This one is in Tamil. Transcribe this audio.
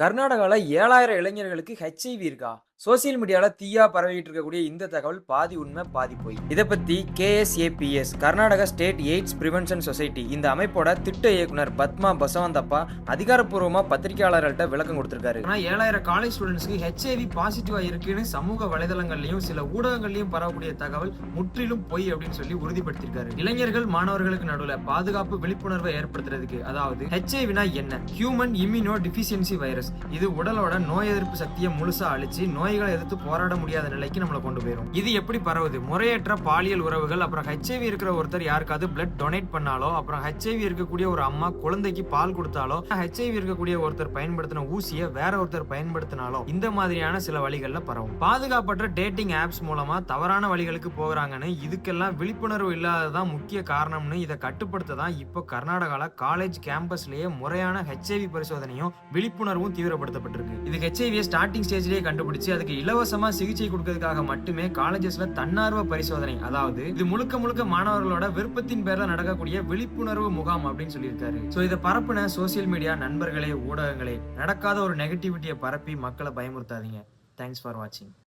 கர்நாடகால 7,000 இளைஞர்களுக்கு ஹெச்ஐவி இருக்கா? சோசியல் மீடியால தீயா பரவிட்டு இருக்கக்கூடிய இந்த தகவல் பாதி உண்மை, பாதி பொய். இத பத்தி KSAPS Karnataka state AIDS prevention society இந்த அமைப்போட திட்ட இயக்குனர் பத்மா பசவந்தப்பா அதிகாரப்பூர்வமா பத்திரிகையாளர்கள்ட்ட விளக்கம் கொடுத்திருக்காரு. ஆனா 7,000 காலேஜ் ஸ்டூடெண்ட்ஸ்க்கு ஹெச்ஐவி பாசிட்டிவா இருக்குன்னு சமூக வலைதளங்கள்லயும் சில ஊடகங்கள்லயும் பரவக்கூடிய தகவல் முற்றிலும் பொய் அப்படின்னு சொல்லி உறுதிப்படுத்திருக்காரு. இளைஞர்கள் மாணவர்களுக்கு நடுவுல பாதுகாப்பு விழிப்புணர்வை ஏற்படுத்துறதுக்கு, அதாவது ஹெச்ஐவினா என்ன, ஹியூமன் இம்யூனோ டிஃபிஷியன்சி வைரஸ், இது உடலோட நோய் எதிர்ப்பு சக்தியை முழுசா அழிச்சு நோய்களை எதிர்த்து போராட முடியாத நிலைக்கு நம்மளை கொண்டு போயிடும். இது எப்படி பரவுது? முறையற்ற பாலியல் உறவுகள், அப்புறம் ஹெச்ஐவி இருக்கிற ஒருத்தர் யாருக்காவது பிளட் டொனேட் பண்ணாலோ, அப்புறம் ஹெச்ஐவி இருக்கக்கூடிய ஒரு அம்மா குழந்தைக்கு பால் கொடுத்தாலோ, ஹெச்ஐவி இருக்கக்கூடிய ஒருத்தர் பயன்படுத்தின ஊசியை வேற ஒருத்தர் பயன்படுத்தினாலோ இந்த மாதிரியான சில வழிகள்ல பரவும். பாதுகாப்பற்ற டேட்டிங் ஆப்ஸ் மூலமா தவறான வழிகளுக்கு போகிறாங்கன்னு, இதுக்கெல்லாம் விழிப்புணர்வு இல்லாததான் முக்கிய காரணம்னு, இதை கட்டுப்படுத்த தான் இப்போ கர்நாடகால காலேஜ் கேம்பஸ்லயே முறையான ஹெச்ஐவி பரிசோதனையும் விழிப்புணர்வும் தீவிரப்படுத்தப்பட்டிருக்கு. இது ஹெச்ஐவியை ஸ்டார்டிங் ஸ்டேஜ்லயே கண்டுபிடிச்சு அதுக்கு இலவசமா சிகிச்சை கொடுக்கிறதுக்காக மட்டுமே காலேஜஸ்ல தன்னார்வ பரிசோதனை, அதாவது இது முழுக்க முழுக்க மாணவர்களோட விருப்பத்தின் பேர்ல நடக்கக்கூடிய விழிப்புணர்வு முகாம் அப்படின்னு சொல்லியிருக்காரு. சோ இதை பரப்புன சோசியல் மீடியா நண்பர்களே, ஊடகங்களே, நடக்காத ஒரு நெகட்டிவிட்டியை பரப்பி மக்களை பயமுறுத்தாதீங்க. தேங்க்ஸ் ஃபார் வாட்சிங்.